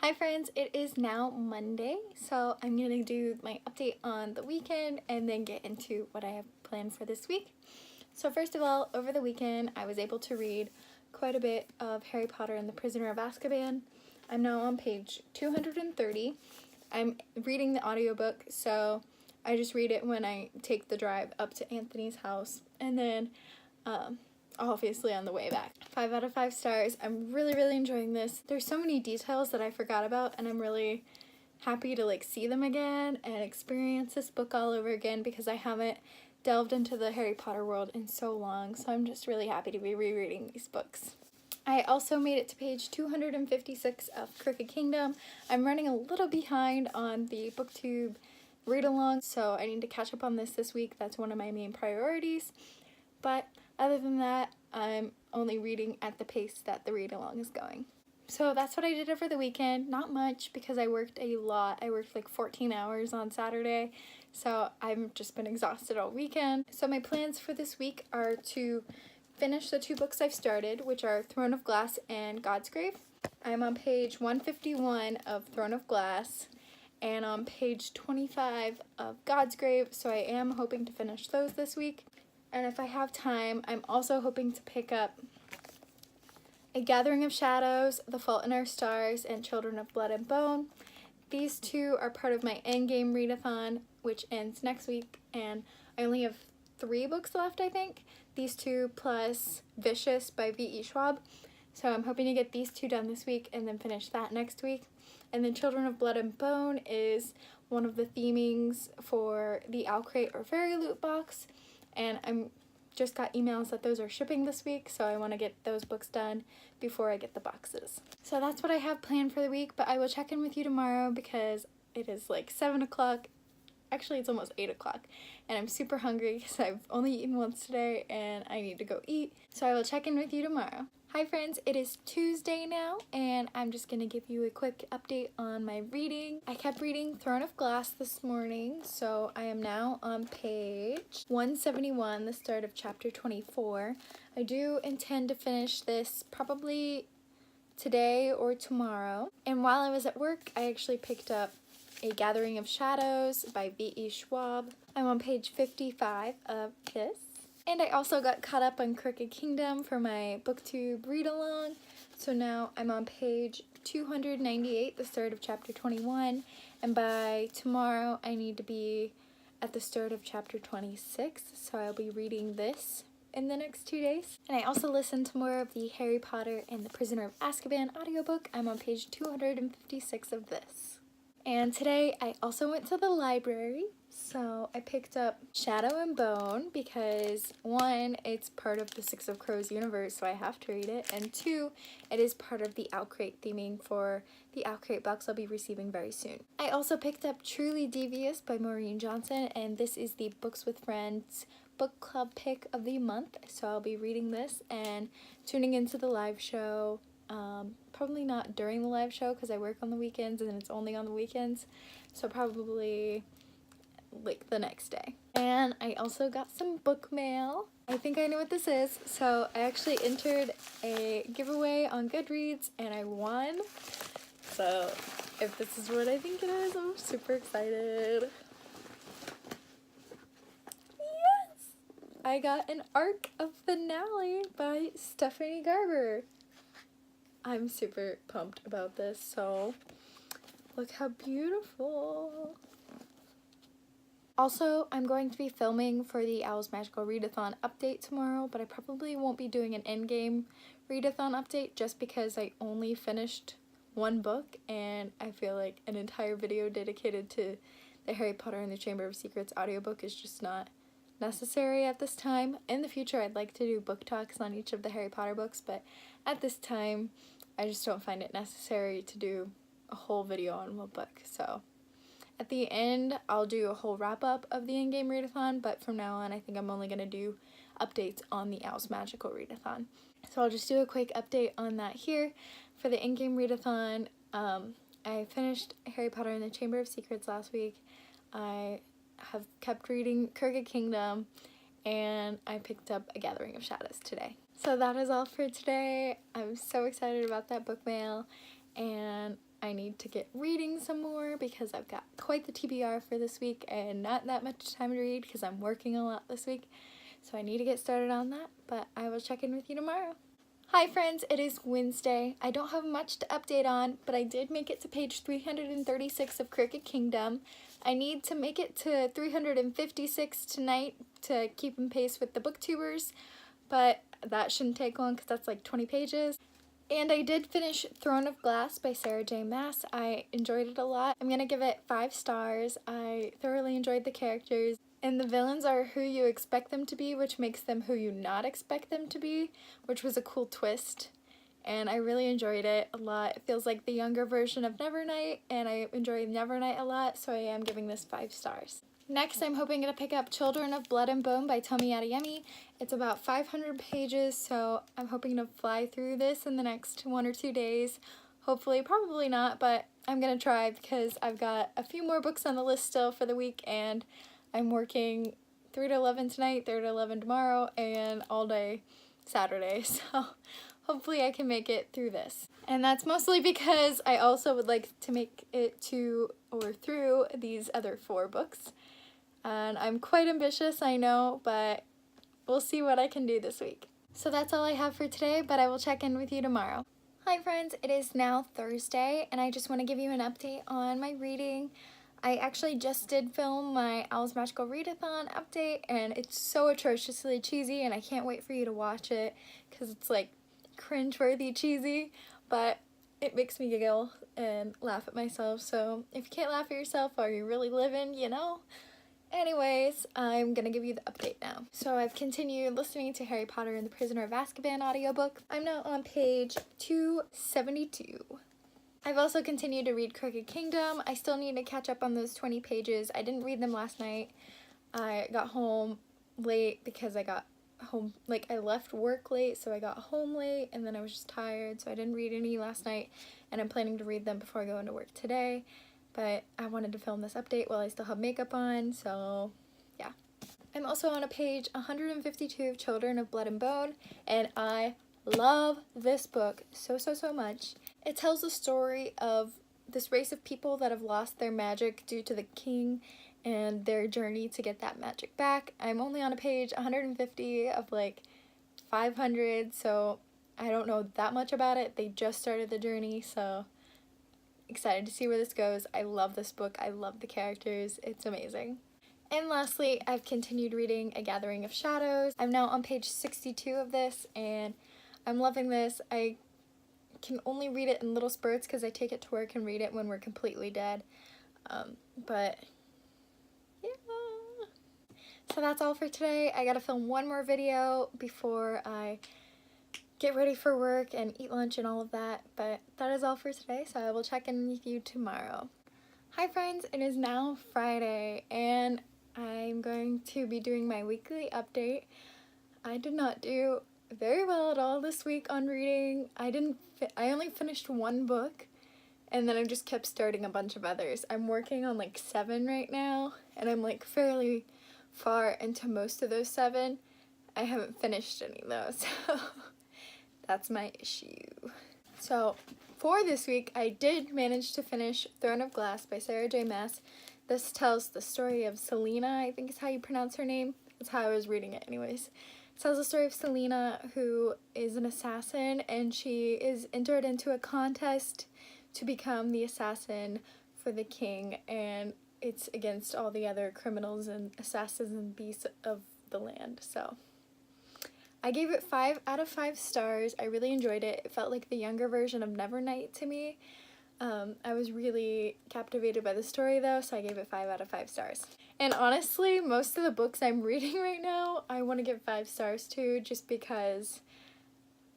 Hi friends, it is now Monday, so I'm going to do my update on the weekend and then get into what I have planned for this week. So first of all, over the weekend I was able to read quite a bit of Harry Potter and the Prisoner of Azkaban. I'm now on page 230. I'm reading the audiobook, so I just read it when I take the drive up to Anthony's house, and then obviously on the way back. 5 out of 5 stars. I'm really enjoying this. There's so many details that I forgot about, and I'm really happy to see them again and experience this book all over again because I haven't delved into the Harry Potter world in so long, so I'm just really happy to be rereading these books. I also made it to page 256 of Crooked Kingdom. I'm running a little behind on the booktube read along, so I need to catch up on this week. That's one of my main priorities. But other than that, I'm only reading at the pace that the read along is going. So that's what I did over the weekend. Not much because I worked a lot. I worked like 14 hours on Saturday, so I've just been exhausted all weekend. So my plans for this week are to finish the 2 books I've started, which are Throne of Glass and God's Grave. I'm on page 151 of Throne of Glass and on page 25 of God's Grave, so I am hoping to finish those this week. And if I have time, I'm also hoping to pick up A Gathering of Shadows, The Fault in Our Stars, and Children of Blood and Bone. These 2 are part of my endgame readathon, which ends next week, and I only have 3 books left, I think. These 2 plus Vicious by V.E. Schwab. So I'm hoping to get these 2 done this week and then finish that next week. And then Children of Blood and Bone is one of the themings for the Owl Crate or Fairy Loot box. And I'm just got emails that those are shipping this week, so I want to get those books done before I get the boxes. So that's what I have planned for the week, but I will check in with you tomorrow because it is like 7 o'clock. Actually, it's almost 8 o'clock, and I'm super hungry because I've only eaten once today and I need to go eat. So I will check in with you tomorrow. Hi friends, it is Tuesday now, and I'm just going to give you a quick update on my reading. I kept reading Throne of Glass this morning, so I am now on page 171, the start of chapter 24. I do intend to finish this probably today or tomorrow. And while I was at work, I actually picked up A Gathering of Shadows by V.E. Schwab. I'm on page 55 of this. And I also got caught up on Crooked Kingdom for my booktube read-along. So now I'm on page 298, the start of chapter 21. And by tomorrow, I need to be at the start of chapter 26. So I'll be reading this in the next 2 days. And I also listened to more of the Harry Potter and the Prisoner of Azkaban audiobook. I'm on page 256 of this. And today I also went to the library, so I picked up Shadow and Bone because 1, it's part of the Six of Crows universe, so I have to read it, and 2, it is part of the Owl Crate theming for the Owl Crate box I'll be receiving very soon. I also picked up Truly Devious by Maureen Johnson, and this is the Books with Friends book club pick of the month, so I'll be reading this and tuning into the live show. Probably not during the live show because I work on the weekends and it's only on the weekends, so probably like the next day. And I also got some book mail. I think I know what this is, so I actually entered a giveaway on Goodreads and I won. So if this is what I think it is, I'm super excited. Yes! I got an Arc of Finale by Stephanie Garber. I'm super pumped about this, so look how beautiful. Also, I'm going to be filming for the Owl's Magical Readathon update tomorrow, but I probably won't be doing an endgame readathon update just because I only finished 1 book and I feel like an entire video dedicated to the Harry Potter and the Chamber of Secrets audiobook is just not necessary at this time. In the future, I'd like to do book talks on each of the Harry Potter books, but at this time, I just don't find it necessary to do a whole video on one book. So at the end, I'll do a whole wrap-up of the in-game readathon, but from now on, I think I'm only going to do updates on the Owl's Magical Readathon. So I'll just do a quick update on that here. For the in-game readathon, I finished Harry Potter and the Chamber of Secrets last week. I have kept reading Crooked Kingdom, and I picked up A Gathering of Shadows today. So that is all for today. I'm so excited about that book mail, and I I need to get reading some more because I've got quite the TBR for this week and not that much time to read because I'm working a lot this week. So I need to get started on that, but I will check in with you tomorrow. Hi friends, it is Wednesday. I don't have much to update on, but I did make it to page 336 of Crooked Kingdom. I need to make it to 356 tonight to keep in pace with the booktubers, but that shouldn't take long because that's like 20 pages. And I did finish Throne of Glass by Sarah J. Maas. I enjoyed it a lot. I'm gonna give it 5 stars. I thoroughly enjoyed the characters. And the villains are who you expect them to be, which makes them who you not expect them to be, which was a cool twist. And I really enjoyed it a lot. It feels like the younger version of Nevernight, and I enjoy Nevernight a lot, so I am giving this 5 stars. Next, I'm hoping to pick up Children of Blood and Bone by Tomi Adeyemi. It's about 500 pages, so I'm hoping to fly through this in the next 1 or 2 days. Hopefully, probably not, but I'm gonna try because I've got a few more books on the list still for the week, and I'm working 3 to 11 tonight, 3 to 11 tomorrow, and all day Saturday, so hopefully I can make it through this. And that's mostly because I also would like to make it to or through these other 4 books. And I'm quite ambitious, I know, but we'll see what I can do this week. So that's all I have for today, but I will check in with you tomorrow. Hi friends, it is now Thursday, and I just want to give you an update on my reading. I actually just did film my Owl's Magical Readathon update, and it's so atrociously cheesy, and I can't wait for you to watch it because it's like cringeworthy cheesy, but it makes me giggle and laugh at myself. So if you can't laugh at yourself, are you really living, you know? Anyways, I'm gonna give you the update now. So I've continued listening to Harry Potter and the Prisoner of Azkaban audiobook. I'm now on page 272. I've also continued to read Crooked Kingdom. I still need to catch up on those 20 pages. I didn't read them last night. I got home late because I got home, like I left work late, so I got home late and then I was just tired, so I didn't read any last night, and I'm planning to read them before I go into work today, but I wanted to film this update while I still have makeup on, so yeah. I'm also on a page 152 of Children of Blood and Bone, and I love this book so much. It tells the story of this race of people that have lost their magic due to the king and their journey to get that magic back. I'm only on a page 150 of like 500, so I don't know that much about it. They just started the journey, so excited to see where this goes. I love this book. I love the characters. It's amazing. And lastly, I've continued reading A Gathering of Shadows. I'm now on page 62 of this, and I'm loving this. I can only read it in little spurts because I take it to work and read it when we're completely dead. But yeah. So that's all for today. I gotta film one more video before I get ready for work and eat lunch and all of that. But that is all for today, so I will check in with you tomorrow. Hi friends, it is now Friday, and I'm going to be doing my weekly update. I did not do very well at all this week on reading. I only finished 1 book, and then I just kept starting a bunch of others. I'm working on like 7 right now, and I'm like fairly far into most of those 7. I haven't finished any though, so that's my issue. So for this week, I did manage to finish Throne of Glass by Sarah J. Maas. This tells the story of Selena, I think is how you pronounce her name. That's how I was reading it anyways. It tells the story of Selena, who is an assassin, and she is entered into a contest to become the assassin for the king, and it's against all the other criminals and assassins and beasts of the land. So I gave it 5 out of 5 stars. I really enjoyed it. It felt like the younger version of Nevernight to me. I was really captivated by the story though, so I gave it 5 out of 5 stars. And honestly, most of the books I'm reading right now, I want to give 5 stars to, just because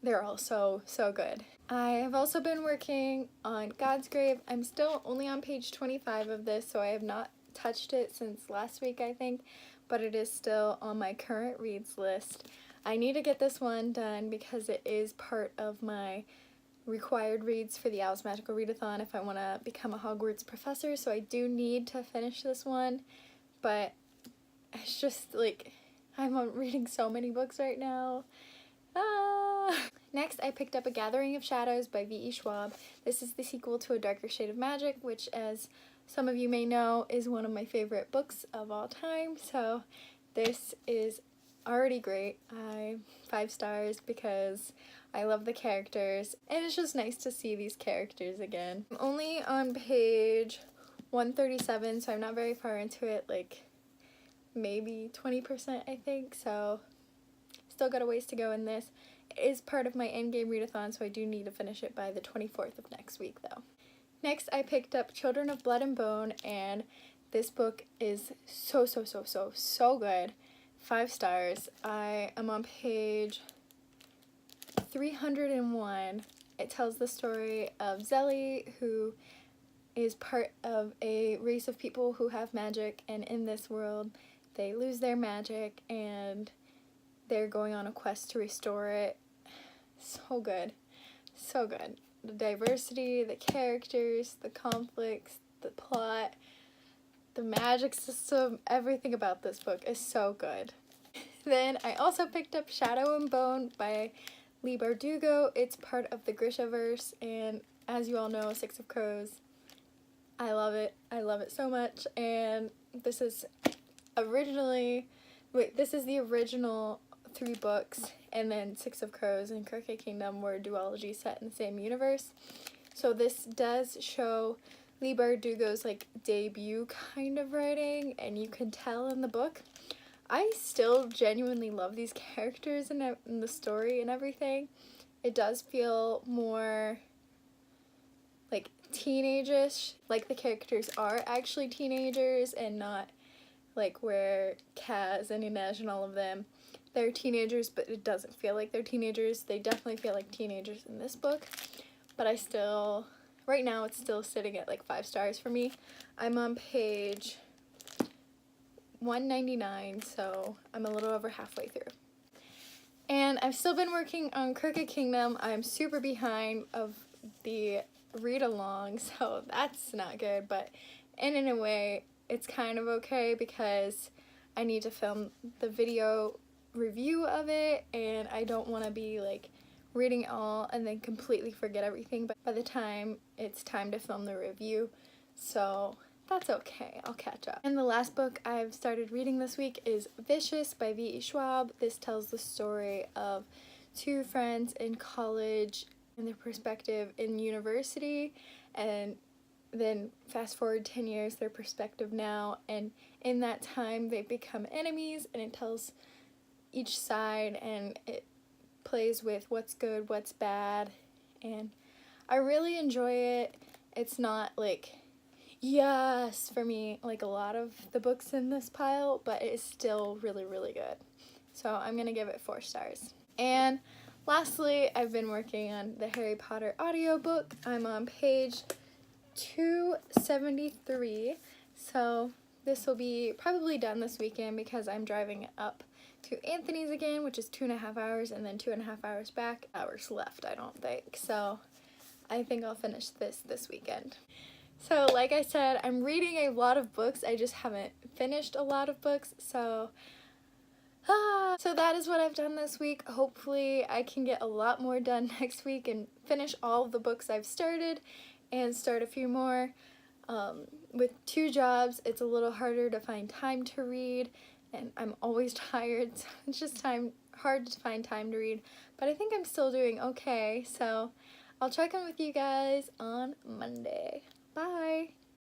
they're all so good. I have also been working on God's Grave. I'm still only on page 25 of this, so I have not touched it since last week, I think, but it is still on my current reads list. I need to get this one done because it is part of my required reads for the Owl's Magical Readathon if I want to become a Hogwarts professor, so I do need to finish this one, but it's just like, I'm reading so many books right now. Next, I picked up A Gathering of Shadows by V.E. Schwab. This is the sequel to A Darker Shade of Magic, which, as some of you may know, is one of my favorite books of all time. So this is already great. 5 stars because I love the characters, and it's just nice to see these characters again. I'm only on page 137, so I'm not very far into it, like maybe 20% I think, so still got a ways to go in this. It is part of my endgame readathon, so I do need to finish it by the 24th of next week though. Next, I picked up Children of Blood and Bone, and this book is so good. 5 stars. I am on page 301. It tells the story of Zelly, who is part of a race of people who have magic, and in this world they lose their magic and they're going on a quest to restore it. So good. So good. The diversity, the characters, the conflicts, the plot, the magic system, everything about this book is so good. Then I also picked up Shadow and Bone by Leigh Bardugo. It's part of the Grishaverse, and as you all know, Six of Crows, I love it. I love it so much, and this is the original 3 books, and then Six of Crows and Crooked Kingdom were duology set in the same universe. So this does show Leigh Bardugo's like debut kind of writing, and you can tell in the book. I still genuinely love these characters and the story and everything. It does feel more like teenage-ish, like the characters are actually teenagers and not like where Kaz and Inej and all of them, they're teenagers, but it doesn't feel like they're teenagers. They definitely feel like teenagers in this book, but I still, right now it's still sitting at like 5 stars for me. I'm on page 199, so I'm a little over halfway through. And I've still been working on Crooked Kingdom. I'm super behind of the read-along, so that's not good, but in a way, it's kind of okay because I need to film the video review of it, and I don't want to be like reading it all and then completely forget everything by the time it's time to film the review, so that's okay, I'll catch up. And the last book I've started reading this week is Vicious by V.E. Schwab. This tells the story of 2 friends in college and their perspective in university, and then fast forward 10 years, their perspective now, and in that time they become enemies, and it tells each side and it plays with what's good, what's bad, and I really enjoy it. It's not like yes for me like a lot of the books in this pile, but it is still really good. So I'm gonna give it 4 stars. And lastly, I've been working on the Harry Potter audiobook. I'm on page 273, so this will be probably done this weekend because I'm driving up to Anthony's again, which is 2.5 hours, and then 2.5 hours back. Hours left, I don't think, so I think I'll finish this weekend. So like I said, I'm reading a lot of books, I just haven't finished a lot of books, so that is what I've done this week. Hopefully I can get a lot more done next week and finish all of the books I've started and start a few more. With 2 jobs, it's a little harder to find time to read, and I'm always tired, so it's just hard to find time to read, but I think I'm still doing okay, so I'll check in with you guys on Monday.